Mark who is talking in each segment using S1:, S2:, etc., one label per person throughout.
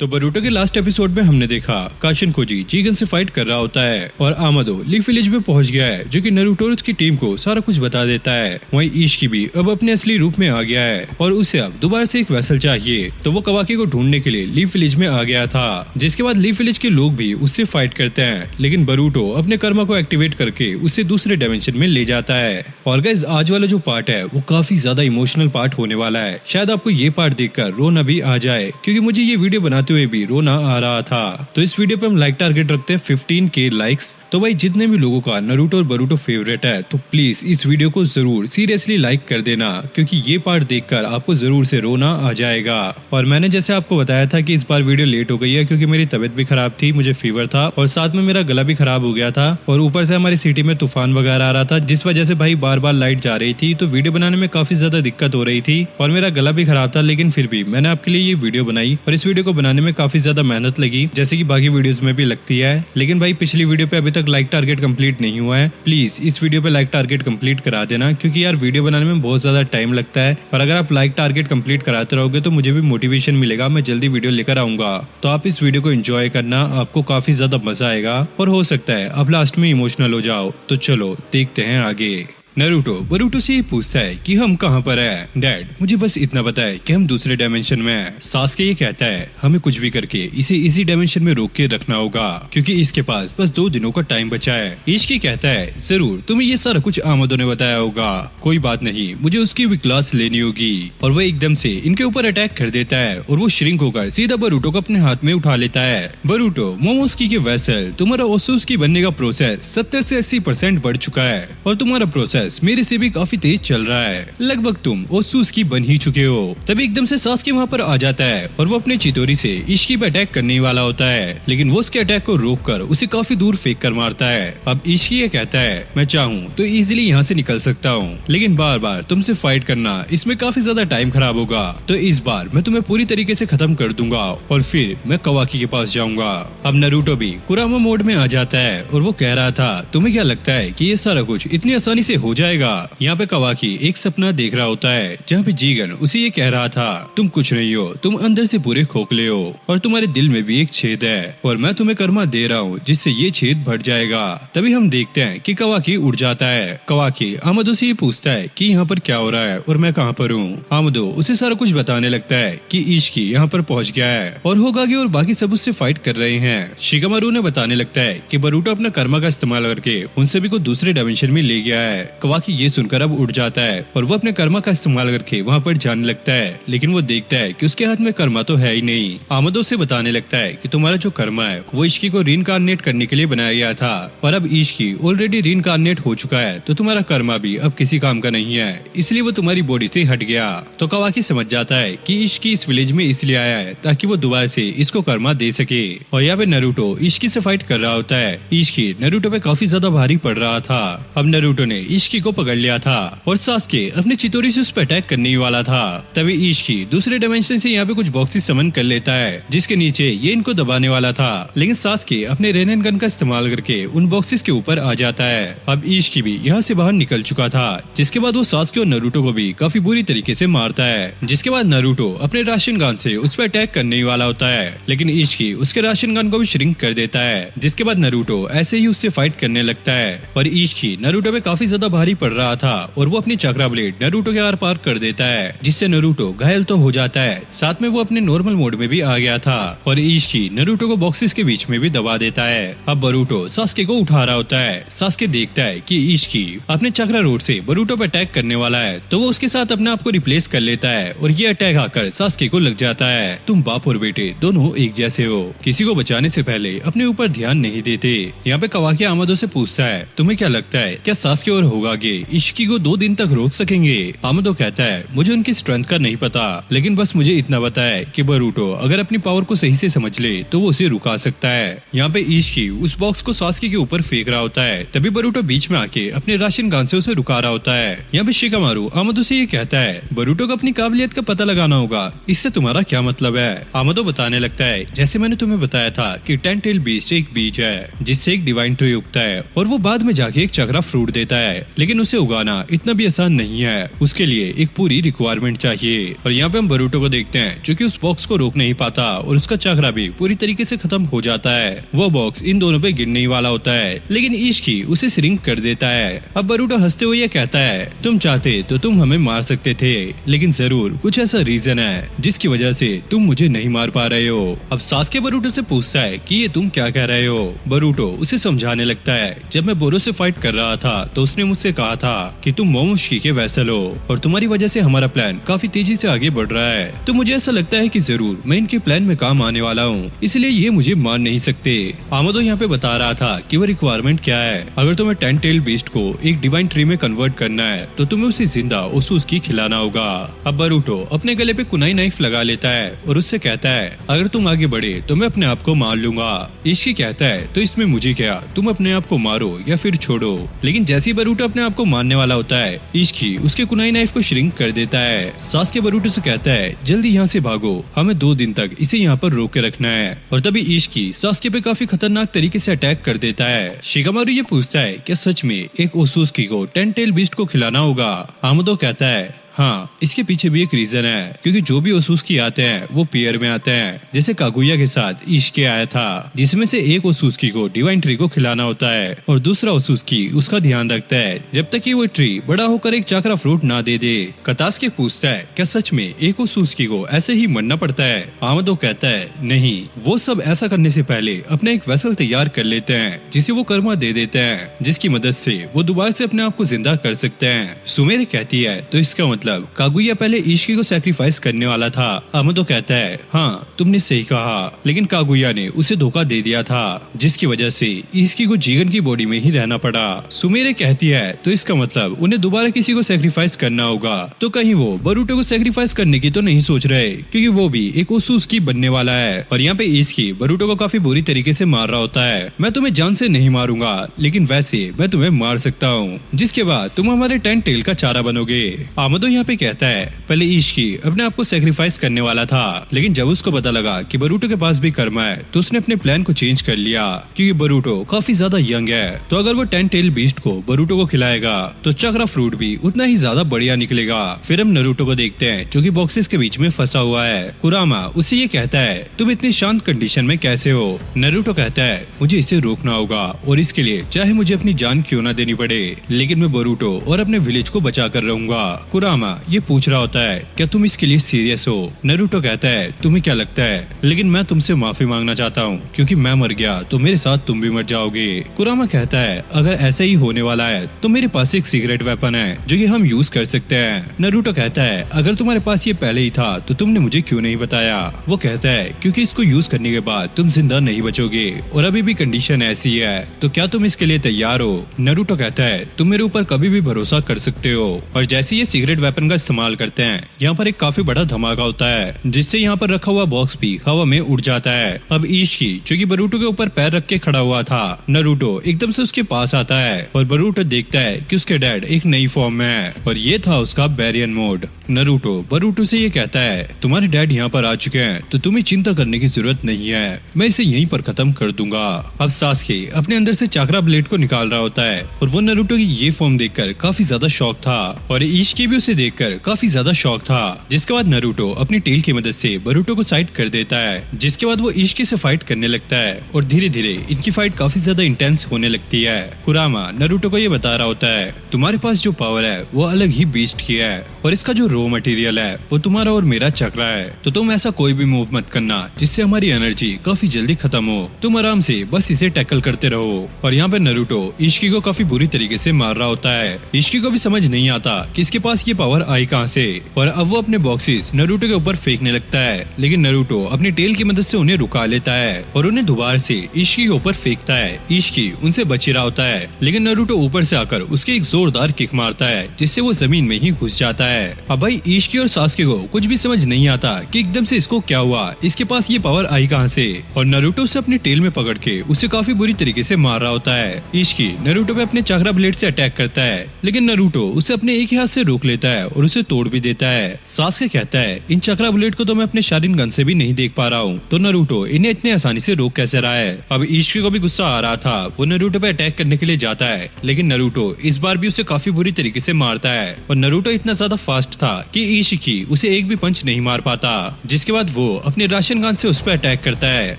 S1: तो बरूटो के last episode में हमने देखा काशिन खोजी जीगन से फाइट कर रहा होता है और आमादो लीफ विलेज में पहुंच गया है, जो कि नारुतो और उसकी टीम को सारा कुछ बता देता है। वहीं इशिकी भी अब अपने असली रूप में आ गया है और उसे अब दोबारा से एक वेसल चाहिए, तो वो कवाकी को ढूंढने के लिए लीफ विलेज में आ गया था। जिसके बाद लीफ विलेज के लोग भी उससे फाइट करते हैं, लेकिन बरूटो अपने कर्मा को एक्टिवेट करके उसे दूसरे डायमेंशन में ले जाता है। और गाइस आज वाला जो पार्ट है वो काफी ज्यादा इमोशनल पार्ट होने वाला है। शायद आपको ये पार्ट देखकर रोना भी आ जाए, क्योंकि मुझे ये वीडियो बनाते हुए भी रोना आ रहा था। तो इस वीडियो पे हम लाइक टारगेट रखते हैं 15K लाइक्स। तो भाई जितने भी लोगों का नारुतो और बरूटो फेवरेट है, तो प्लीज इस वीडियो को जरूर सीरियसली लाइक कर देना, क्योंकि ये पार्ट देखकर आपको जरूर से रोना आ जाएगा। और मैंने जैसे आपको बताया था कि इस बार वीडियो लेट हो गई है, क्योंकि मेरी तबीयत भी खराब थी, मुझे फीवर था और साथ में मेरा गला भी खराब हो गया था, और ऊपर से हमारी सिटी में तूफान वगैरह आ रहा था, जिस वजह से भाई बार बार लाइट जा रही थी, तो वीडियो बनाने में काफी ज्यादा दिक्कत हो रही थी और मेरा गला भी खराब था। लेकिन फिर भी मैंने आपके लिए ये वीडियो बनाई और इस वीडियो को बनाने में काफी ज्यादा मेहनत लगी, जैसे कि बाकी वीडियोस में भी लगती है। लेकिन भाई पिछली वीडियो पे अभी तक लाइक टारगेट कंप्लीट नहीं हुआ है, प्लीज इस वीडियो पे लाइक टारगेट कंप्लीट करा देना, क्योंकि यार वीडियो बनाने में बहुत ज्यादा टाइम लगता है। और अगर आप लाइक टारगेट कंप्लीट कराते रहोगे तो मुझे भी मोटिवेशन मिलेगा, मैं जल्दी वीडियो लेकर आऊंगा। तो आप इस वीडियो को एंजॉय करना, आपको काफी ज्यादा मजा आएगा और हो सकता है आप लास्ट में इमोशनल हो जाओ। तो चलो देखते हैं आगे। नारुतो बरूटो से ये पूछता है कि हम कहाँ पर है। डैड मुझे बस इतना पता है कि हम दूसरे डायमेंशन में हैं। सास्के ये कहता है हमें कुछ भी करके इसे इसी डायमेंशन में रोक के रखना होगा, क्योंकि इसके पास बस 2 दिनों का टाइम बचा है। इशिकी कहता है जरूर तुम्हें ये सारा कुछ आमादो ने बताया होगा, कोई बात नहीं, मुझे उसकी भी क्लास लेनी होगी। और वह एकदम से इनके ऊपर अटैक कर देता है और वो श्रिंक होकर सीधा बरूटो को अपने हाथ में उठा लेता है। बरूटो मोमोस्की के वेसल, तुम्हारा ओसुस्की बनने का प्रोसेस 70 से 80% बढ़ चुका है और तुम्हारा प्रोसेस मेरे से भी काफी तेज चल रहा है, लगभग तुम ओसुस्की बन ही चुके हो। तभी एकदम से सास्के वहाँ पर आ जाता है और वो अपने चितोरी से इशिकी पे अटैक करने वाला होता है, लेकिन वो उसके अटैक को रोककर उसे काफी दूर फेंक कर मारता है। अब इशिकी ये कहता है मैं चाहूँ तो इजीली यहाँ से निकल सकता हूँ, लेकिन बार बार तुमसे फाइट करना इसमें काफी ज्यादा टाइम खराब होगा, तो इस बार मैं तुम्हें पूरी तरीके से खत्म कर दूंगा और फिर मैं कवाकी के पास जाऊंगा। अब नारुतो भी कुरामा मोड में आ जाता है और वो कह रहा था तुम्हें क्या लगता है कि ये सारा कुछ इतनी आसानी से हो जाएगा। यहाँ पे कवाकी एक सपना देख रहा होता है, जहाँ पे जीगन उसे ये कह रहा था तुम कुछ नहीं हो, तुम अंदर से पूरे खोखले हो और तुम्हारे दिल में भी एक छेद है और मैं तुम्हें कर्मा दे रहा हूँ जिससे ये छेद भर जाएगा। तभी हम देखते हैं कि कवाकी उड़ जाता है। कवाकी आमादो से ये पूछता है कि यहाँ पर क्या हो रहा है और मैं कहाँ पर हूँ। आमादो उसे सारा कुछ बताने लगता है कि इशिकी यहाँ पर पहुँच गया है और होगागी और बाकी सब उससे फाइट कर रहे हैं। शिकामारू ने बताने लगता है कि बरूटो अपना कर्मा का इस्तेमाल करके उन सभी को दूसरे डायमेंशन में ले गया है। कवाकी ये सुनकर अब उड़ जाता है और वो अपने कर्मा का इस्तेमाल करके वहाँ पर जाने लगता है, लेकिन वो देखता है कि उसके हाथ में कर्मा तो है ही नहीं। आमादो से बताने लगता है कि तुम्हारा जो कर्मा है वो इशिकी को रीइंकार्नेट करने के लिए बनाया गया था और अब इशिकी ऑलरेडी रीइंकार्नेट हो चुका है, तो तुम्हारा कर्मा भी अब किसी काम का नहीं है, इसलिए वो तुम्हारी बॉडी से हट गया। तो कवाकी समझ जाता है कि इशिकी इस विलेज में इसलिए आया है ताकि वो दोबारा से इसको कर्मा दे सके। और यहाँ पे नारुतो इशिकी से फाइट कर रहा होता है। इशिकी नारुतो पे काफी ज्यादा भारी पड़ रहा था। अब नारुतो ने इशिकी को पकड़ लिया था और सास्के अपने चितोरी से उस पर अटैक करने ही वाला था। तभी इशिकी दूसरे डायमेंशन से यहाँ पे कुछ बॉक्सेस समन कर लेता है, जिसके नीचे ये इनको दबाने वाला था, लेकिन सास्के अपने रेनन गन का इस्तेमाल करके उन बॉक्सेस के ऊपर आ जाता है। अब इशिकी भी यहाँ से बाहर निकल चुका था, जिसके बाद वो सास्के और नारुतो को भी काफी बुरी तरीके से मारता है। जिसके बाद नारुतो अपने राशन गन से उस पर अटैक करने ही वाला होता है, लेकिन इशिकी उसके राशन गन को भी श्रिंक कर देता है। जिसके बाद नारुतो ऐसे ही उससे फाइट करने लगता है और इशिकी नारुतो पे काफी ज्यादा भारी पड़ रहा था और वो अपनी चक्रा ब्लेड नारुतो के आर पार कर देता है, जिससे नारुतो घायल तो हो जाता है, साथ में वो अपने नॉर्मल मोड में भी आ गया था और इशिकी नारुतो को बॉक्सेस के बीच में भी दबा देता है। अब बरूटो सास्के को उठा रहा होता है। सास्के देखता है कि इशिकी अपने चक्रा रोड से बरूटो पर अटैक करने वाला है, तो वो उसके साथ अपने आप को रिप्लेस कर लेता है और ये अटैक आकर सास्के को लग जाता है। तुम बाप और बेटे दोनों एक जैसे हो, किसी को बचाने से पहले अपने ऊपर ध्यान नहीं देते। यहाँ पे कवाकी आमादो से पूछता है तुम्हें क्या लगता है क्या सास्के और होगागे इशिकी को 2 दिन तक रोक सकेंगे। आमादो कहता है मुझे उनकी स्ट्रेंथ का नहीं पता, लेकिन बस मुझे इतना पता है कि बरूटो अगर अपनी पावर को सही से समझ ले तो वो उसे रुका सकता है। यहाँ पे इशिकी उस बॉक्स को सास्के के ऊपर फेंक रहा होता है, तभी बरूटो बीच में आके अपने राशन गन से उसे रुका रहा होता है। यहाँ पे शिकामारू आमादो से ये कहता है बरूटो को अपनी काबिलियत का पता लगाना होगा, इससे तुम्हारा क्या मतलब है। आमादो बताने लगता है जैसे मैंने तुम्हें बताया था कि 10 टेल बीस्ट एक बीज है जिससे एक डिवाइन ट्री उगता है और वो बाद में जाके एक चक्रा फ्रूट देता है लेकिन उसे उगाना इतना भी आसान नहीं है। उसके लिए एक पूरी रिक्वायरमेंट चाहिए। और यहाँ पे हम बरूटो को देखते हैं जो कि उस बॉक्स को रोक नहीं पाता और उसका चक्रा भी पूरी तरीके से खत्म हो जाता है। वो बॉक्स इन दोनों पे गिरने ही वाला होता है, लेकिन इश्की उसे श्रिंक कर देता है। अब बरूटो हंसते हुए ये कहता है, तुम चाहते तो तुम हमें मार सकते थे, लेकिन जरूर कुछ ऐसा रीजन है जिसकी वजह से तुम मुझे नहीं मार पा रहे हो। अब सास्के बरूटो से पूछता है कि ये तुम क्या कह रहे हो। बरूटो उसे समझाने लगता है, जब मैं बोरो से फाइट कर रहा था तो उसने मुझसे कहा था कि तुम मोमोशिकी के वेसल हो और तुम्हारी वजह से हमारा प्लान काफी तेजी से आगे बढ़ रहा है। तो मुझे ऐसा लगता है कि जरूर मैं इनके प्लान में काम आने वाला हूँ, इसलिए ये मुझे मार नहीं सकते। आमदो यहाँ पे बता रहा था कि वो रिक्वायरमेंट क्या है। अगर तुम्हें 10 टेल बीस्ट को एक डिवाइन ट्री में कन्वर्ट करना है तो तुम्हें उसे जिंदा ओसुसकी खिलाना होगा। अब बरूटो अपने गले पे कुनाई नाइफ लगा लेता है और उससे कहता है, अगर तुम आगे बढ़े तो मैं अपने आप को मार लूंगा। इश्की कहता है, तो इसमें मुझे क्या, तुम अपने आप को मारो या फिर छोड़ो। लेकिन जैसे ही बरूटो अपने आप को मारने वाला होता है, इश्की उसके कुनाई नाइफ को श्रिंक कर देता है। सास्के बरूटो से कहता है, जल्दी यहाँ से भागो, हमें 2 दिन तक इसे यहाँ पर रोक के रखना है। और तभी इश्की सास्के पे काफी खतरनाक तरीके से अटैक कर देता है। शिकामारू ये पूछता है, क्या सच में एक ओसुसकी को 10 टेल बीस्ट को खिलाना होगा? आमदो कहता है, हाँ, इसके पीछे भी एक रीजन है, क्योंकि जो भी ओसुसकी आते हैं वो पेयर में आते हैं। जैसे कागुया के साथ इश्के आया था, जिसमें से एक ओसुसकी को डिवाइन ट्री को खिलाना होता है और दूसरा ओसुसकी उसका ध्यान रखता है जब तक कि वो ट्री बड़ा होकर एक चाकरा फ्रूट ना दे दे। कतास्के पूछता है, क्या सच में एक ओसुसकी को ऐसे ही मरना पड़ता है? आमदो कहता है, नहीं, वो सब ऐसा करने से पहले अपना एक वेसल तैयार कर लेते हैं जिसे वो कर्मा दे देते हैं, जिसकी मदद से वो दोबारा से अपने आप को जिंदा कर सकते हैं। सुमेरे कहती है, तो इसका मतलब कागुया पहले इश्की को सैक्रिफाइस करने वाला था। आमदो कहता है, हाँ, तुमने सही कहा, लेकिन कागुया ने उसे धोखा दे दिया था, जिसकी वजह से इश्की को जीगन की बॉडी में ही रहना पड़ा। सुमेरे कहती है, तो इसका मतलब उन्हें दोबारा किसी को सैक्रिफाइस करना होगा। तो कहीं वो बरूटो को सैक्रिफाइस करने की तो नहीं सोच रहे, क्योंकि वो भी एक ओसुसकी बनने वाला है। और यहाँ पे इश्की बरूटो को काफी बुरी तरीके से मार रहा होता है। मैं तुम्हें जान से नहीं मारूंगा, लेकिन वैसे मैं तुम्हें मार सकता हूँ, जिसके बाद तुम हमारे 10 टेल का चारा बनोगे। आमदो यहाँ पे कहता है, पहले इश्की अपने आप को सैक्रिफाइस करने वाला था, लेकिन जब उसको पता लगा कि बरूटो के पास भी कर्मा है तो उसने अपने प्लान को चेंज कर लिया, क्योंकि बरूटो काफी ज्यादा यंग है। तो अगर वो 10 टेल बीस्ट को बरूटो को खिलाएगा तो चक्रा फ्रूट भी उतना ही ज्यादा बढ़िया निकलेगा। फिर हम नरूटो को देखते हैं जो कि बॉक्सेस के बीच में फंसा हुआ है। कुरामा उसे ये कहता है, तुम इतनी शांत कंडीशन में कैसे हो? नरूटो कहता है, मुझे इसे रोकना होगा और इसके लिए चाहे मुझे अपनी जान क्यों ना देनी पड़े, लेकिन मैं बरूटो और अपने विलेज को बचा कर रहूंगा। कुरामा ये पूछ रहा होता है, क्या तुम इसके लिए सीरियस हो? नरूटो कहता है, तुम्हें क्या लगता है, लेकिन मैं तुमसे माफी मांगना चाहता हूँ, क्योंकि मैं मर गया तो मेरे साथ तुम भी मर जाओगे। कुरामा कहता है, अगर ऐसा ही होने वाला है तो मेरे पास एक सीक्रेट वेपन है जो कि हम यूज कर सकते हैं। नरूटो कहता है, अगर तुम्हारे पास ये पहले ही था तो तुमने मुझे क्यों नहीं बताया? वो कहता है, क्योंकि इसको यूज करने के बाद तुम जिंदा नहीं बचोगे और अभी भी कंडीशन ऐसी है, तो क्या तुम इसके लिए तैयार हो? नरूटो कहता है, तुम मेरे ऊपर कभी भी भरोसा कर सकते हो। और जैसे ये सीक्रेट वेपन का इस्तेमाल करते हैं, यहाँ पर एक काफी बड़ा धमाका होता है, जिससे यहाँ पर रखा हुआ बॉक्स भी हवा में उड़ जाता है। अब इश्की जो कि बरूटो के ऊपर पैर रख के खड़ा हुआ था, नरूटो एकदम से उसके पास आता है और बरूटो देखता है कि उसके डैड एक नई फॉर्म में है और ये था उसका बैरियन मोड। नरूटो बरूटो से ये कहता है, तुम्हारे डैड यहाँ पर आ चुके हैं तो तुम्हें चिंता करने की जरूरत नहीं है, मैं इसे यहीं पर खत्म कर दूंगा। अब सास्के अपने अंदर से चाकरा ब्लेड को निकाल रहा होता है और वो नरूटो की ये फॉर्म देखकर काफी ज्यादा शॉक था और इश्की भी उसे देखकर काफी ज्यादा शॉक था। जिसके बाद नरूटो अपनी टेल की मदद से बरूटो को साइड कर देता है, जिसके बाद वो इश्की से फाइट करने लगता है और धीरे धीरे इनकी फाइट काफी ज्यादा इंटेंस होने लगती है। कुरामा नरूटो को ये बता रहा होता है, तुम्हारे पास जो पावर है वो अलग ही बीस्ट की है और इसका जो रॉ मटेरियल है वो तुम्हारा और मेरा चक्रा है, तो तुम ऐसा कोई भी मूव मत करना जिससे हमारी एनर्जी काफी जल्दी खत्म हो, तुम आराम से बस इसे टैकल करते रहो। और यहाँ पे नरूटो इश्की को काफी बुरी तरीके से मार रहा होता है। इश्की को भी समझ नहीं आता कि इसके पास ये पावर आई कहाँ से और अब वो अपने बॉक्सेस नरूटो के ऊपर फेंकने लगता है, लेकिन नरूटो अपनी टेल की मदद से उन्हें रुका लेता है और उन्हें दोबारा से इश्की के ऊपर फेंकता है। इश्की उनसे बच रहा होता है, लेकिन नरूटो ऊपर से आकर उसके एक जोरदार किक मारता है जिससे वो जमीन में ही घुस जाता है। अब भाई इश्की और सास्के को कुछ भी समझ नहीं आता कि एकदम से इसको क्या हुआ, इसके पास ये पावर आई कहाँ से, और नरूटो उसे अपनी टेल में पकड़ के उसे काफी बुरी तरीके से मार रहा होता है। इश्की नरूटो पे अपने चाकरा ब्लेड से अटैक करता है, लेकिन नरूटो उसे अपने एक ही हाथ से रोक लेता है और उसे तोड़ भी देता है। सास्के कहता है इन चक्रा बुलेट को तो मैं अपने शारिन गन से भी नहीं देख पा रहा हूँ, तो नरूटो इन्हें इतने आसानी से रोक कैसे रहा है। अब इशिकी को भी गुस्सा आ रहा था, वो नरूटो पे अटैक करने के लिए जाता है, लेकिन नरूटो इस बार भी उसे काफी बुरी तरीके से मारता है और नरूटो इतना ज्यादा फास्ट था कि इशिकी उसे एक भी पंच नहीं मार पाता। जिसके बाद वो अपने राशन गन से उस पर अटैक करता है,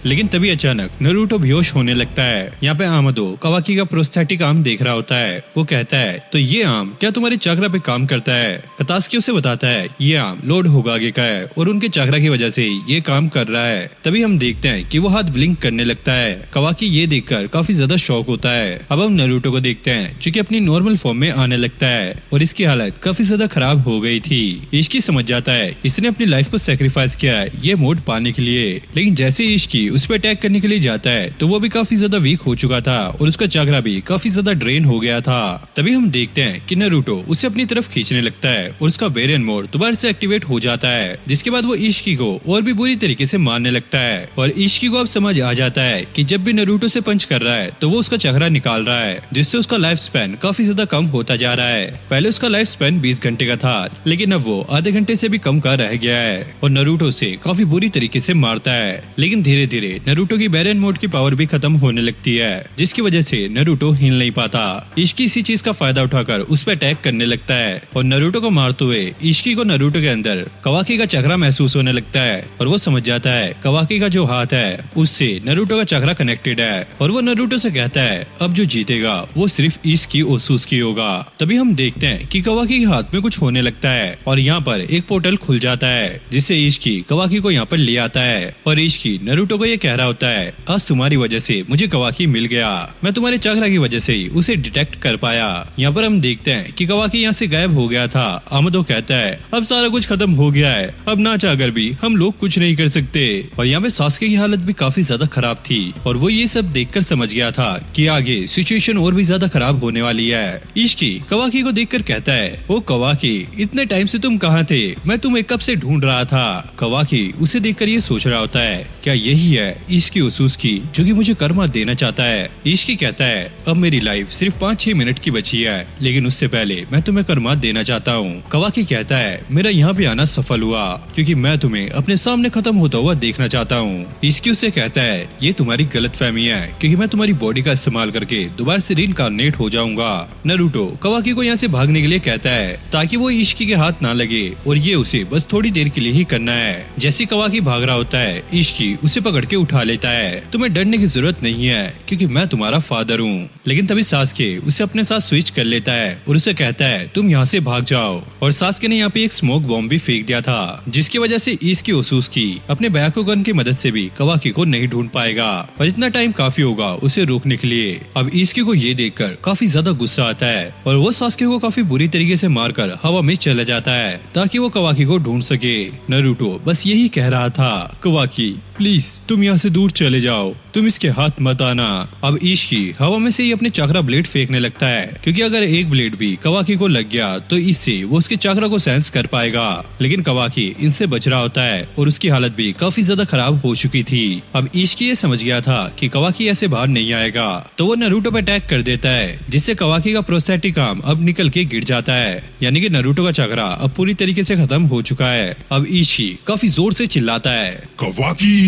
S1: लेकिन तभी अचानक नरूटो बेहोश होने लगता है। यहाँ पे आमदो कवाकी का प्रोस्थेटिक आर्म देख रहा होता है। वो कहता है तो ये आर्म क्या तुम्हारे चक्रा पे काम करता है? कतास्की उसे बताता है ये आर्म लॉर्ड होगागे का है और उनके चक्रा की वजह से ये काम कर रहा है। तभी हम देखते हैं कि वो हाथ ब्लिंक करने लगता है। कवाकी ये देखकर काफी ज्यादा शॉक होता है। अब हम नरूटो को देखते हैं जो कि अपनी नॉर्मल फॉर्म में आने लगता है और इसकी हालत काफी ज्यादा खराब हो गई थी। इशिकी समझ जाता है इसने अपनी लाइफ को सेक्रीफाइस किया है ये मोड पाने के लिए, लेकिन जैसे इशिकी उस पर अटैक करने के लिए जाता है तो वो भी काफी ज्यादा वीक हो चुका था और उसका चक्रा भी काफी ज्यादा ड्रेन हो गया था। तभी हम देखते हैं कि नरूटो उसे अपनी तरफ खींचने लगता है और उसका वेरिएंट मोड दोबारा से एक्टिवेट हो जाता है, जिसके बाद वो इशिकी को और भी बुरी तरीके से मारने लगता है। और इशिकी को अब समझ आ जाता है कि जब भी नरूटो से पंच कर रहा है तो वो उसका चक्रा निकाल रहा है, जिससे उसका लाइफ स्पैन काफी ज्यादा कम होता जा रहा है। पहले उसका लाइफ स्पैन 20 घंटे का था, लेकिन अब वो आधे घंटे से भी कम का रह गया है और नरूटो से काफी बुरी तरीके से मारता है। लेकिन धीरे धीरे नरूटो की वेरिएंट मोड की पावर भी खत्म होने लगती है, जिसकी वजह से नरूटो हिल नहीं पाता। इशिकी इसी चीज का फायदा उठाकर उस पर अटैक करने लगता है और नरूटो को मारते हुए इशिकी को नरूटो के अंदर कवाकी का चक्रा महसूस होने लगता है और वो समझ जाता है कवाकी का जो हाथ है उससे नरूटो का चक्रा कनेक्टेड है और वो नरूटो से कहता है अब जो जीतेगा वो सिर्फ इशिकी ओसुत्सुकी होगा। तभी हम देखते हैं कि कवाकी के हाथ में कुछ होने लगता है और यहाँ पर एक पोर्टल खुल जाता है, जिससे इशिकी कवाकी को यहाँ पर ले आता है और इशिकी नरूटो को ये कह रहा होता है आज तुम्हारी वजह से मुझे कवाकी मिल गया, मैं तुम्हारे चक्रा की वजह से ही उसे डिटेक्ट कर पाया। यहाँ पर हम देखते हैं कि कवाकी यहाँ से गायब हो गया था। आमदो कहता है अब सारा कुछ खत्म हो गया है, अब ना चाहकर भी हम लोग कुछ नहीं कर सकते। और यहाँ पे सास्के की हालत भी काफी ज्यादा खराब थी और वो ये सब देखकर समझ गया था कि आगे सिचुएशन और भी ज्यादा खराब होने वाली है। इशिकी कवाकी को देखकर कहता है ओ कवाकी इतने टाइम से तुम कहाँ थे, मैं तुम्हें कब से ढूंढ रहा था। कवाकी उसे देखकर ये सोच रहा होता है क्या यही है इशिकी ओसुत्सुकी जो कि मुझे कर्मा देना चाहता है। इशिकी कहता है अब मेरी लाइफ सिर्फ 5-6 मिनट की बची है, लेकिन उससे पहले मैं तुम्हें कर्मा देना चाहता हूँ। कवाकी कहता है मेरा यहाँ पे आना सफल हुआ क्योंकि मैं तुम्हें अपने सामने खत्म होता हुआ देखना चाहता हूँ। इशिकी उससे कहता है ये तुम्हारी गलतफहमी है क्योंकि मैं तुम्हारी बॉडी का इस्तेमाल करके दोबारा से रीइंकार्नेट हो जाऊंगा। नरूटो कवाकी को यहाँ से भागने के लिए कहता है ताकि वो इशिकी के हाथ ना लगे और ये उसे बस थोड़ी देर के लिए ही करना है। जैसे कवाकी भाग रहा होता है इशिकी उसे पकड़ के उठा लेता है। तुम्हें डरने की जरूरत नहीं है क्योंकि मैं तुम्हारा फादर हूँ। लेकिन तभी सास्के उसे अपने साथ स्विच कर लेता है और उसे कहता है तुम यहाँ से भाग जाओ। और सास्के ने यहाँ पे एक स्मोक बॉम्ब भी फेंक दिया था, जिसकी वजह से इशिकी ओसुत्सुकी अपने बैकुगन की मदद से भी कवाकी को नहीं ढूंढ पाएगा और इतना टाइम काफी होगा उसे रोकने के लिए। अब इशिकी को ये देखकर काफी ज्यादा गुस्सा आता है और वो सास्के को काफी बुरी तरीके से मारकर हवा में चला जाता है ताकि वो कवाकी को ढूंढ सके। नरूटो बस यही कह रहा था कवाकी प्लीज तुम यहाँ से दूर चले जाओ, तुम इसके हाथ मत आना। अब इशिकी हवा में से ही अपने चक्रा ब्लेड फेंकने लगता है क्योंकि अगर एक ब्लेड भी कवाकी को लग गया तो इससे वो उसके चक्रा को सेंस कर पाएगा। लेकिन कवाकी इनसे बच रहा होता है और उसकी हालत भी काफी ज्यादा खराब हो चुकी थी। अब इशिकी ये समझ गया था कि कवाकी ऐसे बाहर नहीं आएगा, तो वो नरूटो पे अटैक कर देता है, जिससे कवाकी का प्रोस्थेटिक आर्म अब निकल के गिर जाता है, यानी कि नरूटो का चक्रा अब पूरी तरीके से खत्म हो चुका है। अब इशिकी काफी जोर से चिल्लाता है
S2: कवाकी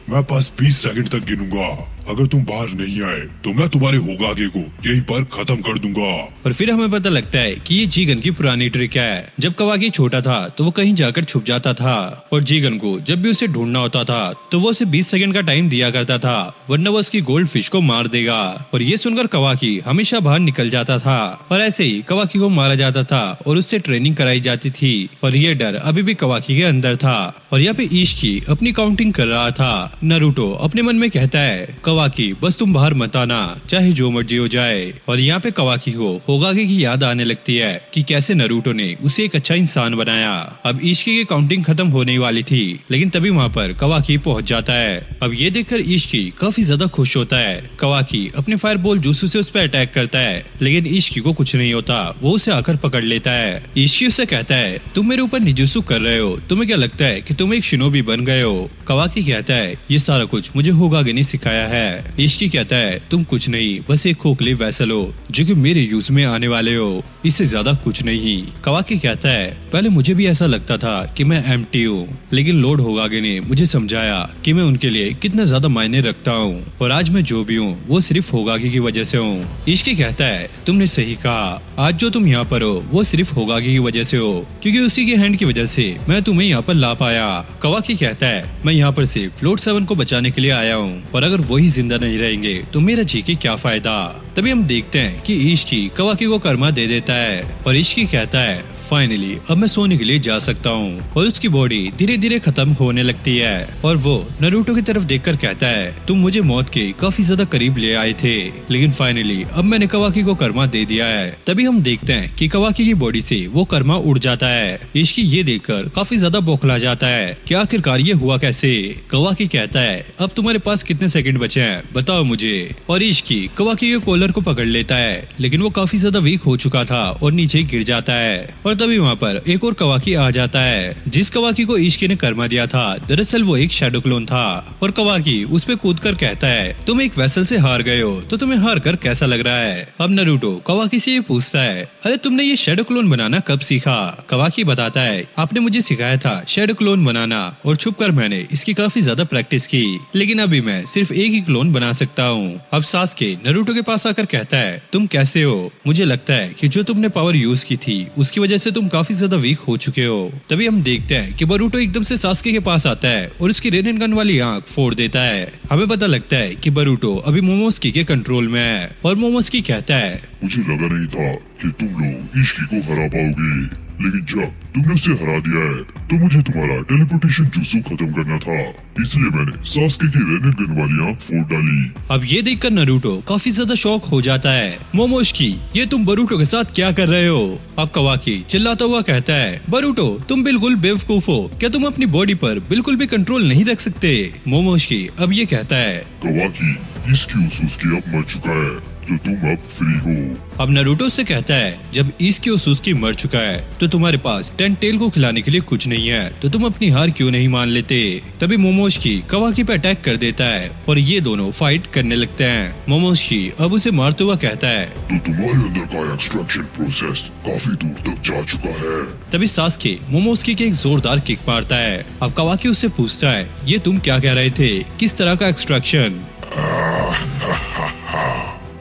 S2: मैं बस 20 सेकंड तक गिनूंगा, अगर तुम बाहर नहीं आए तो मैं तुम्हारे होगागे को यहीं पर खत्म कर दूंगा।
S1: और फिर हमें पता लगता है कि ये जीगन की पुरानी ट्रिक है। जब कवाकी छोटा था तो वो कहीं जाकर छुप जाता था और जीगन को जब भी उसे ढूंढना होता था तो वो उसे 20 सेकंड का टाइम दिया करता था, वरना वो उसकी गोल्ड फिश को मार देगा। और ये सुनकर कवाकी हमेशा बाहर निकल जाता था और ऐसे ही कवाकी को मारा जाता था और उससे ट्रेनिंग कराई जाती थी और ये डर अभी भी कवाकी के अंदर था। और यहाँ पे इशिकी अपनी काउंटिंग कर रहा था। नरूटो अपने मन में कहता है कवाकी बस तुम बाहर मत आना, चाहे जो मर्जी हो जाए। और यहाँ पे कवाकी को होगागे की याद आने लगती है कि कैसे नरूटो ने उसे एक अच्छा इंसान बनाया। अब इशिकी की काउंटिंग खत्म होने वाली थी, लेकिन तभी वहाँ पर कवाकी पहुँच जाता है। अब ये देखकर इशिकी काफी ज्यादा खुश होता है। कवाकी अपने फायर बॉल जुत्सु से उस पर अटैक करता है, लेकिन इशिकी को कुछ नहीं होता, वो उसे आकर पकड़ लेता है। इशिकी उससे कहता है तुम मेरे ऊपर निजुत्सु कर रहे हो, तुम्हें क्या लगता है कि तुम एक शिनोबी बन गए हो? कवाकी कहता है ये सारा कुछ मुझे होगागे ने सिखाया है। इश्की कहता है तुम कुछ नहीं, बस एक खोखले वैसल हो जो कि मेरे यूज में आने वाले हो, इससे ज्यादा कुछ नहीं। कवाकी कहता है पहले मुझे भी ऐसा लगता था कि मैं एम्प्टी हूँ, लेकिन लॉर्ड होगागे ने मुझे समझाया कि मैं उनके लिए कितना ज्यादा मायने रखता हूँ और आज मैं जो भी हूँ वो सिर्फ होगागे की वजह से हूँ। इश्की कहता है तुमने सही कहा, आज जो तुम यहाँ पर हो वो सिर्फ होगागे की वजह से हो, क्योंकि उसी के हैंड की वजह से मैं तुम्हें यहाँ पर ला पाया। कवाकी कहता है मैं यहाँ पर सिर्फ लॉर्ड 7 को बचाने के लिए आया हूँ और अगर वही जिंदा नहीं रहेंगे तो मेरा जी के क्या फायदा। तभी हम देखते हैं कि इश्की कवाकी को कर्मा दे देता है और इश्की कहता है फाइनली अब मैं सोने के लिए जा सकता हूँ और उसकी बॉडी धीरे धीरे खत्म होने लगती है और वो नरूटो की तरफ देखकर कहता है तुम मुझे मौत के काफी ज्यादा करीब ले आए थे, लेकिन फाइनली अब मैंने कवाकी को कर्मा दे दिया है। तभी हम देखते हैं कि कवाकी की बॉडी से वो कर्मा उड़ जाता है। इश्की ये देखकर काफी ज्यादा बौखला जाता है कि आखिरकार ये हुआ कैसे। कवाकी कहता है अब तुम्हारे पास कितने सेकंड बचे हैं बताओ मुझे, और इश्की कवाकी के कॉलर को पकड़ लेता है, लेकिन वो काफी ज्यादा वीक हो चुका था और नीचे गिर जाता है। और तभी वहाँ पर एक और कवाकी आ जाता है जिस कवाकी को इश्की ने कर्मा दिया था, दरअसल वो एक शैडो क्लोन था और कवाकी उस पे कूद कर कहता है तुम एक वेसल से हार गए हो तो तुम्हें हार कर कैसा लग रहा है। अब नरूटो कवाकी से ये पूछता है अरे तुमने ये शैडो क्लोन बनाना कब सीखा। कवाकी बताता है आपने मुझे सिखाया था शैडो क्लोन बनाना और छुप कर मैंने इसकी काफी ज्यादा प्रैक्टिस की, लेकिन अभी मैं सिर्फ एक ही क्लोन बना सकता हूँ। अब सास्के नरूटो के पास आकर कहता है तुम कैसे हो, मुझे लगता है कि जो तुमने पावर यूज की थी उसकी वजह से तुम काफी ज्यादा वीक हो चुके हो। तभी हम देखते हैं कि बोरुटो एकदम से सास्के के पास आता है और उसकी रेनेन गन वाली आंख फोड़ देता है। हमें पता लगता है कि बोरुटो अभी मोमोस्की के कंट्रोल में है और मोमोस्की कहता है
S2: मुझे लगा नहीं था कि तुम लोग इश्की को हरा पाओगे, लेकिन जब तुमने उसे हरा दिया है तो मुझे तुम्हारा टेलीपोर्टेशन जुत्सु खत्म करना था, इसलिए मैंने सास्के की रेनेन गन वाली आंख फोड़ डाली।
S1: अब ये देखकर नरूटो काफी ज्यादा शॉक हो जाता है। मोमोस्की ये तुम बोरुटो के साथ क्या कर रहे हो। अब कवाकी चिल्लाता हुआ कहता है बोरुटो तुम बिल्कुल बेवकूफ हो, क्या तुम अपनी बॉडी पर बिल्कुल भी कंट्रोल नहीं रख सकते। मोमोस्की अब ये कहता है
S2: कवाकी इसकी उसूस्की अब मर चुका है तो तुम अब फ्री हो।
S1: अब नरूटो से कहता है जब इसकी उसूस्की मर चुका है तो तुम्हारे पास टेल को खिलाने के लिए कुछ नहीं है, तो तुम अपनी हार क्यों नहीं मान लेते। तभी मोमोस्की कवाकी पे अटैक कर देता है और ये दोनों फाइट करने लगते हैं। मोमोस्की अब उसे मारते हुआ कहता है
S2: तो तुम्हारे अंदर का एक्सट्रैक्शन प्रोसेस काफी दूर तक जा चुका है।
S1: तभी सास्के मोमोस्की के एक जोरदार किक मारता है। अब कवाकी उससे पूछता है ये तुम क्या कह रहे थे, किस तरह का एक्सट्रैक्शन।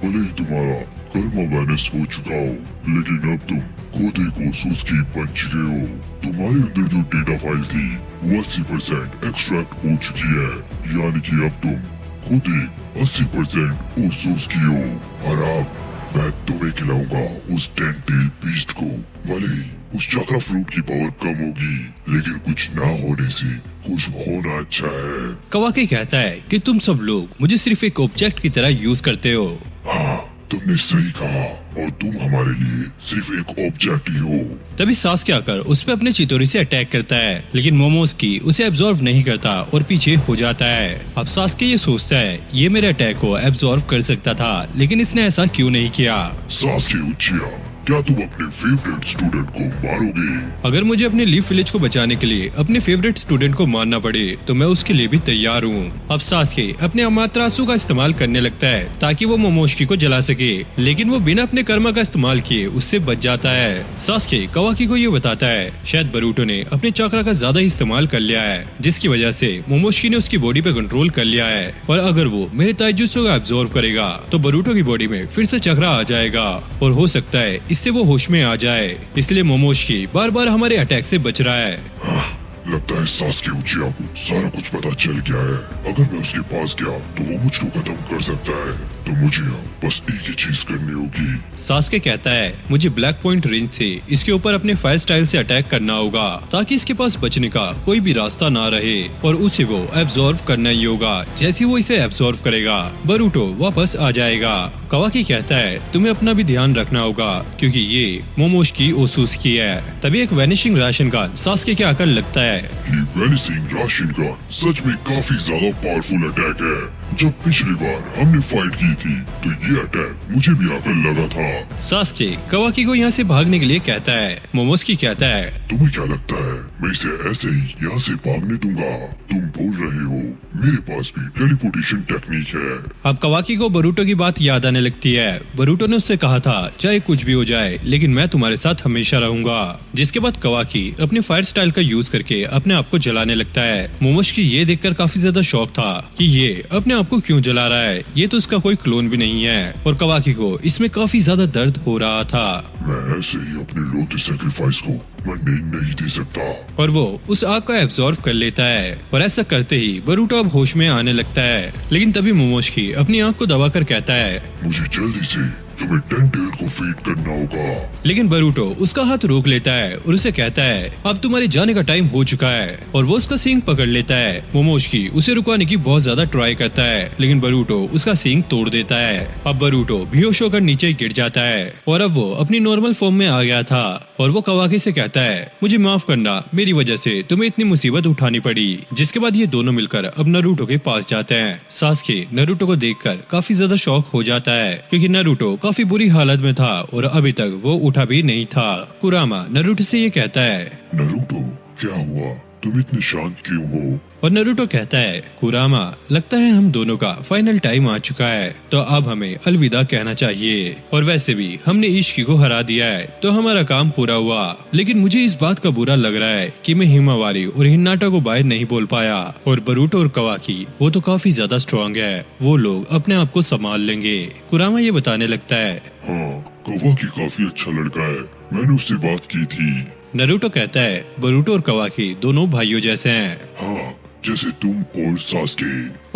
S2: भले ही तुम्हारा कर्मा वायरस हो चुका हो, लेकिन अब तुम खुद एक उसूस्की बन चुके हो। तुम्हारे अंदर जो डेटा फाइल थी वो 80% एक्सट्रैक्ट हो चुकी है, यानी कि अब तुम खुद एक 80% उसूस्की हो। और अब मैं तुम्हें खिलाऊंगा उस टेल बीस्ट को। भले ही उस चक्रा फ्रूट की पावर कम होगी, लेकिन कुछ ना होने से कुछ होना अच्छा है।
S1: कवाकी कहता है कि तुम सब लोग मुझे सिर्फ एक ऑब्जेक्ट की तरह यूज करते हो।
S2: हाँ तुमने सही कहा, और तुम हमारे लिए सिर्फ एक ऑब्जेक्ट ही हो।
S1: तभी सास्के आकर उस पे अपने चितोरी से अटैक करता है, लेकिन मोमोस्की उसे एब्जॉर्व नहीं करता और पीछे हो जाता है। अब सास्के ये सोचता है ये मेरे अटैक को एब्जॉर्व कर सकता था, लेकिन इसने ऐसा क्यों नहीं किया।
S2: सास्के उचिया, क्या तुम अपने फेवरेट स्टूडेंट को मारोगे?
S1: अगर मुझे अपने लीफ विलेज को बचाने के लिए अपने फेवरेट स्टूडेंट को मारना पड़े तो मैं उसके लिए भी तैयार हूँ। अब सास्के अपने अमात्रासु का इस्तेमाल करने लगता है ताकि वो मोमोस्की को जला सके, लेकिन वो बिना अपने कर्मा का इस्तेमाल किए उससे बच जाता है। सास्के कवाकी को ये बताता है शायद बोरुटो ने अपने चक्रा का ज्यादा ही इस्तेमाल कर लिया है, जिसकी वजह से मोमोस्की ने उसकी बॉडी पे कंट्रोल कर लिया है, और अगर वो मेरे ताइजुत्सु को एब्जॉर्व करेगा तो बोरुटो की बॉडी में फिर से चक्रा आ जाएगा और हो सकता है इससे वो होश में आ जाए। इसलिए मोमोस्की बार बार हमारे अटैक से बच रहा है।
S2: लगता है सास्के उचिया को सारा कुछ पता चल गया है। अगर मैं उसके पास गया तो वो मुझको खत्म कर सकता है, तो मुझे बस एक ही चीज करनी होगी।
S1: सास्के कहता है मुझे ब्लैक पॉइंट रेंज से इसके ऊपर अपने फायर स्टाइल से अटैक करना होगा ताकि इसके पास बचने का कोई भी रास्ता ना रहे, और उसे वो एब्जॉर्व करना ही होगा। जैसे वो इसे एब्जॉर्व करेगा बोरुटो वापस आ जाएगा। कवाकी कहता है तुम्हें अपना भी ध्यान रखना होगा क्योंकि ये मोमोस्की ओसुस्की है। तभी एक वैनिशिंग राशन गन सास्के के आकर लगता है है।
S2: ये वैनिसिंग राशिन गन सच में काफी ज्यादा पावरफुल अटैक है। जब पिछली बार हमने फाइट की थी तो ये अटैक मुझे भी आकर लगा था।
S1: सास्के कवाकी को यहाँ से भागने के लिए कहता है। मोमोस्की कहता है,
S2: तुम्हें क्या लगता है मैं इसे ऐसे ही यहाँ से भागने दूंगा? तुम बोल रहे हो मेरे पास भी टेलीपोर्टेशन टेक्निक है।
S1: अब कवाकी को बरूटो की बात याद आने लगती है। बरूटो ने उससे कहा था चाहे कुछ भी हो जाए लेकिन मैं तुम्हारे साथ हमेशा रहूंगा। जिसके बाद कवाकी अपने फायर स्टाइल का यूज करके अपने आप को जलाने लगता है। मोमोस्की ये देखकर काफी ज्यादा शॉक था कि ये अपने आप को क्यों जला रहा है, ये तो उसका कोई क्लोन भी नहीं है। और कवाकी को इसमें काफी ज्यादा दर्द हो रहा था।
S2: मैं ऐसे ही अपने लोटे सैक्रिफाइस को मैं नहीं दे सकता।
S1: और वो उस आग को एब्जॉर्ब कर लेता है और ऐसा करते ही बरूटो अब होश में आने लगता है। लेकिन तभी मोमोस्की अपनी आंख को दबाकर कहता है,
S2: मुझे जल्दी से तुम्हें टेंटेल को फीड करना होगा।
S1: लेकिन बरूटो उसका हाथ रोक लेता है और उसे कहता है अब तुम्हारे जाने का टाइम हो चुका है। और वो उसका सींग पकड़ लेता है। मोमोस्की उसे रुकवाने की बहुत ज्यादा ट्राई करता है लेकिन बरूटो उसका सींग तोड़ देता है। अब बरूटो बेहोश होकर नीचे गिर जाता है और अब वो अपनी नॉर्मल फॉर्म में आ गया था। और वो कवाकी से कहता है, मुझे माफ करना, मेरी वजह से तुम्हें इतनी मुसीबत उठानी पड़ी। जिसके बाद ये दोनों मिलकर अब नारुतो के पास जाते हैं। सास्के नारुतो को देखकर काफी ज्यादा शॉक हो जाता है क्योंकि नारुतो काफी बुरी हालत में था और अभी तक वो उठा भी नहीं था। कुरामा नारुतो से ये कहता है,
S2: नारुतो क्या हुआ, तुम इतने शांत क्यों हो?
S1: और नारुतो कहता है, कुरामा लगता है हम दोनों का फाइनल टाइम आ चुका है तो अब हमें अलविदा कहना चाहिए। और वैसे भी हमने इश्की को हरा दिया है तो हमारा काम पूरा हुआ। लेकिन मुझे इस बात का बुरा लग रहा है कि मैं हिमावारी और हिन्नाटा को बाहर नहीं बोल पाया। और बरूटो और कवाकी वो तो काफी ज्यादा स्ट्रॉन्ग है, वो लोग अपने आप को संभाल लेंगे। कुरामा ये बताने लगता है,
S2: हाँ कवाकी काफी अच्छा लड़का है, मैंने उससे बात की थी।
S1: नारुतो कहता है, बरूटो और कवाकी दोनों भाइयों जैसे हैं।
S2: हाँ जैसे तुम और सास्के।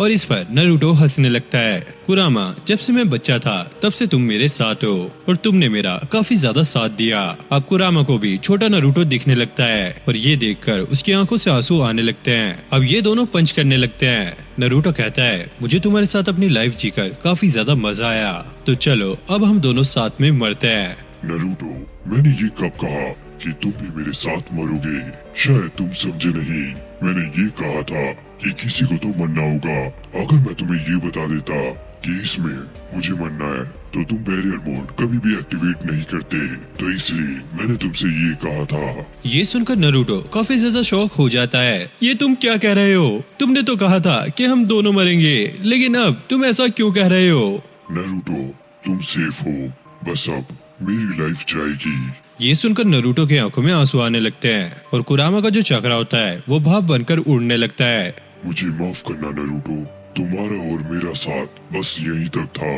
S1: और इस पर नारुतो हंसने लगता है। कुरामा जब से मैं बच्चा था तब से तुम मेरे साथ हो और तुमने मेरा काफी ज्यादा साथ दिया। अब कुरामा को भी छोटा नारुतो दिखने लगता है और ये देखकर उसकी आंखों से आंसू आने लगते हैं। अब ये दोनों पंच करने लगते हैं। नारुतो कहता है, मुझे तुम्हारे साथ अपनी लाइफ जीकर काफी ज्यादा मजा आया, तो चलो अब हम दोनों साथ में मरते हैं।
S2: नारुतो मैंने ये कब कहा कि तुम भी मेरे साथ मरोगे? शायद तुम समझे नहीं, मैंने ये कहा था कि किसी को तो मरना होगा। अगर मैं तुम्हें ये बता देता कि इसमें मुझे मरना है तो तुम बैरियर मोड कभी भी एक्टिवेट नहीं करते, तो इसलिए मैंने तुमसे ये कहा था।
S1: ये सुनकर नारुतो काफी ज्यादा शॉक हो जाता है। ये तुम क्या कह रहे हो? तुमने तो कहा था कि हम दोनों मरेंगे, लेकिन अब तुम ऐसा क्यों कह रहे हो?
S2: नारुतो तुम सेफ हो, बस अब मेरी लाइफ जाएगी।
S1: ये सुनकर नारुतो के आंखों में आंसू आने लगते हैं और कुरामा का जो चक्रा होता है वो भाप बनकर उड़ने लगता है।
S2: मुझे माफ करना नारुतो, तुम्हारा और मेरा साथ बस यहीं तक था।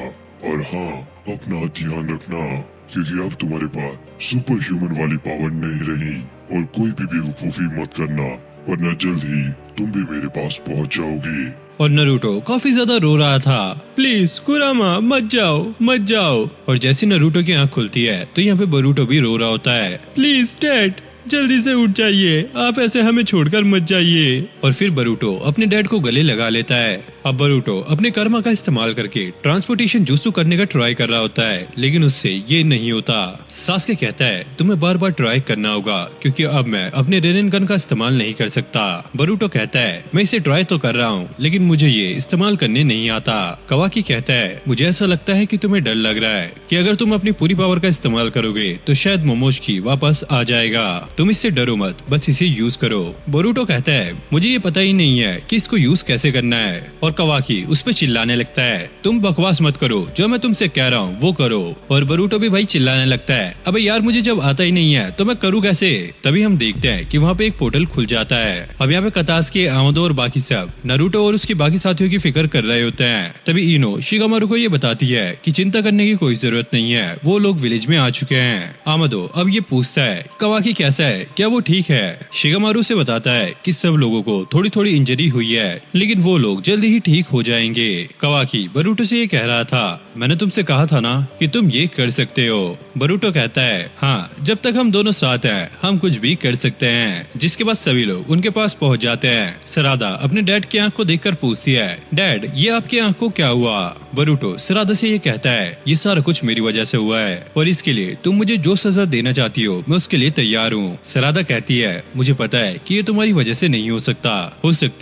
S2: और हाँ अपना ध्यान रखना क्योंकि अब तुम्हारे पास सुपर ह्यूमन वाली पावर नहीं रही। और कोई भी बेवकूफी मत करना वरना जल्द ही तुम भी मेरे पास पहुंच जाओगे।
S1: और नारुतो काफी ज्यादा रो रहा था, प्लीज कुरामा मत जाओ मत जाओ। और जैसे नारुतो की आंख खुलती है तो यहाँ पे बरूटो भी रो रहा होता है, प्लीज डैड जल्दी से उठ जाइए, आप ऐसे हमें छोड़कर मत जाइए। और फिर बरूटो अपने डैड को गले लगा लेता है। अब बरूटो अपने कर्मा का इस्तेमाल करके ट्रांसपोर्टेशन जुत्सु करने का ट्राई कर रहा होता है लेकिन उससे ये नहीं होता। सास्के कहता है, तुम्हें बार बार ट्राई करना होगा क्योंकि अब मैं अपने रेनेन गन का इस्तेमाल नहीं कर सकता। बरूटो कहता है, मैं इसे ट्राई तो कर रहा हूँ लेकिन मुझे ये इस्तेमाल करने नहीं आता। कवाकी कहता है, मुझे ऐसा लगता है कि तुम्हें डर लग रहा है कि अगर तुम अपनी पूरी पावर का इस्तेमाल करोगे तो शायद मोमोस्की वापस आ जाएगा। तुम इससे डरो मत, बस इसे यूज करो। बरूटो कहता है, मुझे ये पता ही नहीं है कि इसको यूज कैसे करना है। और कवाकी उस पे चिल्लाने लगता है, तुम बकवास मत करो, जो मैं तुमसे कह रहा हूँ वो करो। और बरूटो भी भाई चिल्लाने लगता है, अबे यार मुझे जब आता ही नहीं है तो मैं करूँ कैसे? तभी हम देखते हैं कि वहाँ पे एक पोर्टल खुल जाता है। अब यहाँ पे कतास्की, आमोदो और बाकी सब नारुतो और उसके बाकी साथियों की फिक्र कर रहे होते हैं। तभी इनो शिगामारू को ये बताती है कि चिंता करने की कोई जरूरत नहीं है, वो लोग विलेज में आ चुके हैं। आमोदो अब ये पूछता है, कवाकी कैसा है, क्या वो ठीक है? शिगामारू से बताता है कि सब लोगों को थोड़ी थोड़ी इंजरी हुई है लेकिन वो लोग जल्दी ही ठीक हो जाएंगे। कवाकी बरूटो से ये कह रहा था, मैंने तुमसे कहा था ना कि तुम ये कर सकते हो। बरूटो कहता है हाँ, जब तक हम दोनों साथ हैं हम कुछ भी कर सकते हैं। जिसके बाद सभी लोग उनके पास पहुंच जाते हैं। सरादा अपने डैड की आंख को देखकर पूछती है, डैड ये आपकी आंख को क्या हुआ? बरूटो सरादा से ये कहता है, ये सारा कुछ मेरी वजह से हुआ है और इसके लिए तुम मुझे जो सजा देना चाहती हो मैं उसके लिए तैयार हूँ। सरादा कहती है, मुझे पता है कि ये तुम्हारी वजह से नहीं हो सकता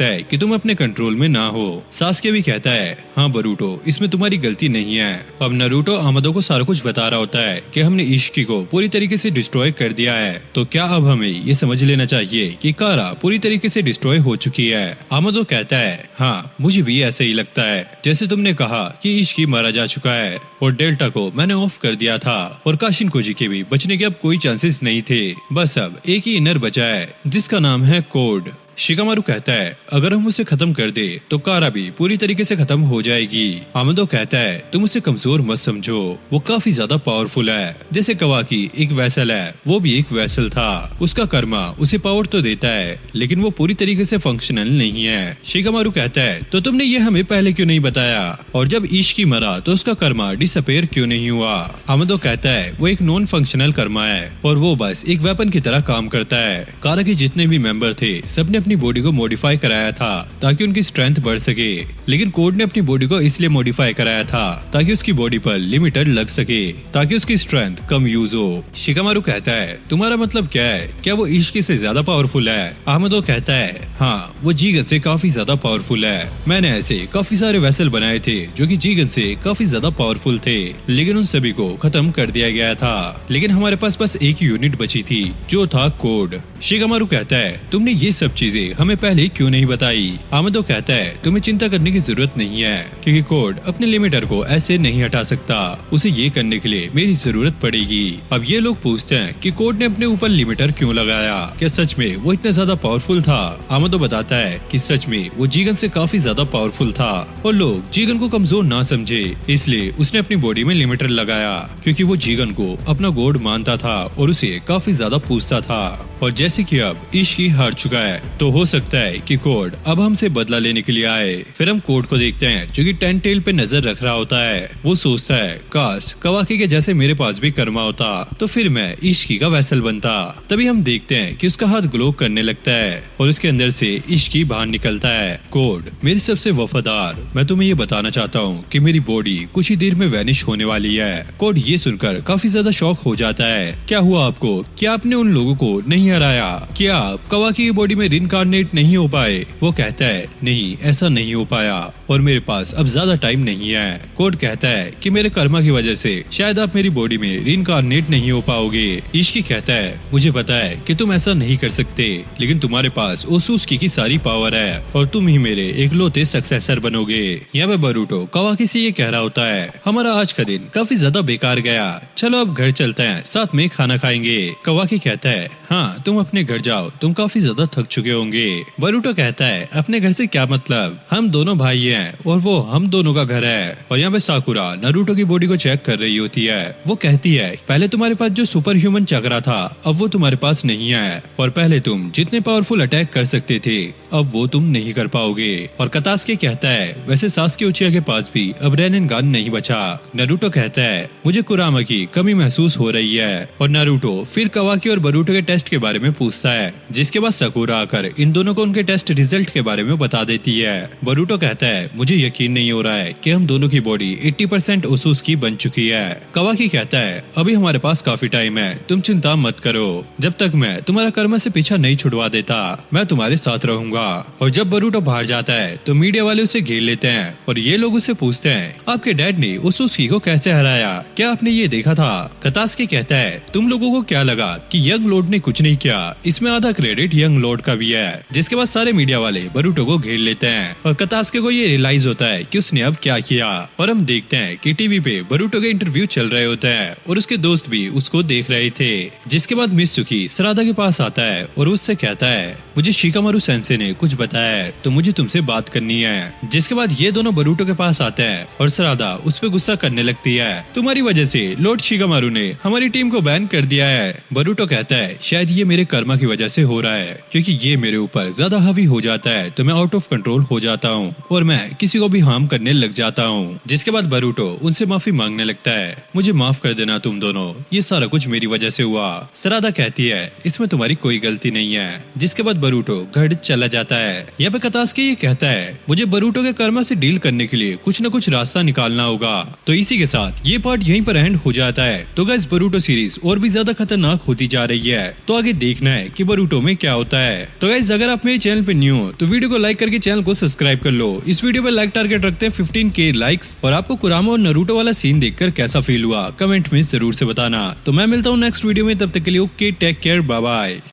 S1: है कि तुम अपने कंट्रोल में ना हो। सास्के भी कहता है, हाँ बरूटो इसमें तुम्हारी गलती नहीं है। अब नारुतो आमादो को सारा कुछ बता रहा होता है कि हमने इश्की को पूरी तरीके से डिस्ट्रॉय कर दिया है, तो क्या अब हमें ये समझ लेना चाहिए कि कारा पूरी तरीके से डिस्ट्रॉय हो चुकी है? आमादो कहता है, हाँ मुझे भी ऐसे ही लगता है, जैसे तुमने कहा कि इश्की मारा जा चुका है और डेल्टा को मैंने ऑफ कर दिया था और काशिन कोजी के भी बचने के अब कोई चांसेस नहीं थे। बस अब एक ही इनर बचा है जिसका नाम है कोड। शिकामारू कहता है, अगर हम उसे खत्म कर दे तो कारा भी पूरी तरीके से खत्म हो जाएगी। आमादो कहता है, तुम उसे कमजोर मत समझो, वो काफी ज्यादा पावरफुल है। जैसे कवाकी एक वेसल है, वो भी एक वेसल था। उसका कर्मा उसे पावर तो देता है लेकिन वो पूरी तरीके से फंक्शनल नहीं है। शिकामारू कहता है, तो तुमने ये हमें पहले क्यों नहीं बताया? और जब इश्की मरा तो उसका कर्मा डिसअपेयर क्यों नहीं हुआ? आमादो कहता है, वो एक नॉन फंक्शनल कर्मा है और वो बस एक वेपन की तरह काम करता है। कारा के जितने भी मेंबर थे सबने अपनी बॉडी को मॉडिफाई कराया था ताकि उनकी स्ट्रेंथ बढ़ सके, लेकिन कोड ने अपनी बॉडी को इसलिए मॉडिफाई कराया था ताकि उसकी बॉडी पर लिमिटेड लग सके, ताकि उसकी स्ट्रेंथ कम यूज हो। शिकामारू कहता है, तुम्हारा मतलब क्या है? क्या वो इश्की से ज्यादा पावरफुल है? आमादो कहता है, हाँ वो जीगन से काफी ज्यादा पावरफुल है। मैंने ऐसे काफी सारे वेसल बनाए थे जो कि जीगन से काफी ज्यादा पावरफुल थे, लेकिन उन सभी को खत्म कर दिया गया था। लेकिन हमारे पास बस एक यूनिट बची थी जो था कोड। शिकामारू कहता है, तुमने ये सब चीजें हमें पहले क्यों नहीं बताई? आमादो कहता है, तुम्हें चिंता करने की जरूरत नहीं है क्योंकि कोड अपने लिमिटर को ऐसे नहीं हटा सकता, उसे ये करने के लिए मेरी जरूरत पड़ेगी। अब ये लोग पूछते हैं कि कोड ने अपने ऊपर लिमिटर क्यों लगाया, क्या सच में वो इतना ज्यादा पावरफुल था? आमादो बताता है कि सच में वो जीगन से काफी ज्यादा पावरफुल था और लोग जीगन को कमजोर ना समझे इसलिए उसने अपनी बॉडी में लिमिटर लगाया, क्योंकि वो जीगन को अपना गॉड मानता था और उसे काफी ज्यादा पूछता था। और जैसे कि अब इश्की हार चुका है तो हो सकता है कि कोड अब हमसे बदला लेने के लिए आए। फिर हम कोड को देखते हैं जो कि टेन टेल पे नजर रख रहा होता है। वो सोचता है, काश कवाकी के जैसे मेरे पास भी कर्मा होता तो फिर मैं इश्की का वेसल बनता। तभी हम देखते हैं कि उसका हाथ ग्लो करने लगता है और उसके अंदर से इश्की बाहर निकलता है। कोड मेरी सबसे वफादार, मैं तुम्हें ये बताना चाहता हूँ कि मेरी बॉडी कुछ ही देर में वैनिश होने वाली है। कोड ये सुनकर काफी ज्यादा शॉक हो जाता है। क्या हुआ आपको? क्या आपने उन लोगों को नहीं हराया? क्या आप कवाकी की बॉडी में रिनकार्नेट नहीं हो पाए? वो कहता है, नहीं ऐसा नहीं हो पाया और मेरे पास अब ज्यादा टाइम नहीं है। कोड कहता है कि मेरे कर्मा की वजह से शायद आप मेरी बॉडी में रिनकार्नेट नहीं हो पाओगे। इश्की कहता है, मुझे पता है कि तुम ऐसा नहीं कर सकते, लेकिन तुम्हारे पास ओसुस्की की सारी पावर है और तुम ही मेरे इकलौते सक्सेसर बनोगे। यहाँ पे बरूटो कवाकी से ये कह रहा होता है, हमारा आज का दिन काफी ज्यादा बेकार गया, चलो अब घर चलते हैं, साथ में खाना खाएंगे। कवाकी कहता है, हाँ तुम अपने घर जाओ, तुम काफी ज्यादा थक चुके होंगे। बरूटो कहता है, अपने घर से क्या मतलब, हम दोनों भाई हैं और वो हम दोनों का घर है। और यहाँ पे साकुरा नारुतो की बॉडी को चेक कर रही होती है। वो कहती है, पहले तुम्हारे पास जो सुपर ह्यूमन चक्रा था अब वो तुम्हारे पास नहीं है और पहले तुम जितने पावरफुल अटैक कर सकते थे अब वो तुम नहीं कर पाओगे। और कतास्के कहता है, वैसे सास्के उचिया के पास भी अब रेनिंगान नहीं बचा। नारुतो कहता है, मुझे कुरामा की कमी महसूस हो रही है। और नारुतो फिर कवाकी और बरूटो के टेस्ट के बारे में पूछता है, जिसके बाद साकुरा आकर इन दोनों को उनके टेस्ट रिजल्ट के बारे में बता देती है। बरूटो कहता है, मुझे यकीन नहीं हो रहा है कि हम दोनों की बॉडी 80% ओसुस्की बन चुकी है। कवाकी कहता है, अभी हमारे पास काफी टाइम है, तुम चिंता मत करो, जब तक मैं तुम्हारा कर्मा से पीछा नहीं छुड़वा देता मैं तुम्हारे साथ रहूंगा। और जब बरूटो बाहर जाता है तो मीडिया वाले उसे घेर लेते हैं और ये लोग उससे पूछते हैं, आपके डैड ने ओसुस्की को कैसे हराया, क्या आपने ये देखा था? कतास्के कहता है, तुम लोगों को क्या लगा कि यंग लॉर्ड ने कुछ नहीं किया, इसमें आधा क्रेडिट यंग लॉर्ड का भी है। जिसके बाद सारे मीडिया वाले बरूटो को घेर लेते हैं और कतास्के को ये रियलाइज होता है कि उसने अब क्या किया। और हम देखते हैं कि टीवी पे बरूटो के इंटरव्यू चल रहे होते हैं और उसके दोस्त भी उसको देख रहे थे। जिसके बाद मित्सुकी सरादा के पास आता है और उससे कहता है, मुझे शिकामारू सेंसे ने ने कुछ बताया है तो मुझे तुमसे बात करनी है। जिसके बाद ये दोनों बरूटो के पास आते हैं और सरादा उस पर गुस्सा करने लगती है। तुम्हारी वजह से लॉर्ड शिगामारू ने हमारी टीम को बैन कर दिया है। बरूटो कहता है शायद ये मेरे कर्मा की वजह से हो रहा है, क्योंकि ये मेरे ऊपर ज्यादा हावी हो जाता है तो मैं आउट ऑफ कंट्रोल हो जाता हूँ और मैं किसी को भी हार्म करने लग जाता हूँ। जिसके बाद बरूटो उनसे माफी मांगने लगता है। मुझे माफ कर देना तुम दोनों, ये सारा कुछ मेरी वजह से हुआ। सरादा कहती है इसमें तुम्हारी कोई गलती नहीं है। जिसके बाद बरूटो घर चला जाता है। यहाँ पे कतास्की ये कहता है मुझे बरूटो के कर्मा से डील करने के लिए कुछ न कुछ रास्ता निकालना होगा। तो इसी के साथ ये पार्ट यहीं पर एंड हो जाता है। तो गाइस बरूटो सीरीज और भी ज्यादा खतरनाक होती जा रही है, तो आगे देखना है कि बरूटो में क्या होता है। तो गाइस अगर आप मेरे चैनल पे न्यू हो तो वीडियो को लाइक करके चैनल को सब्सक्राइब कर लो। इस वीडियो पे लाइक टारगेट रखते हैं 15K लाइक्स। और आपको कुरामा और नारुतो वाला सीन देखकर कैसा फील हुआ कमेंट में जरूर से बताना। तो मैं मिलता हूँ नेक्स्ट वीडियो में, तब तक के लिए okay take care bye bye.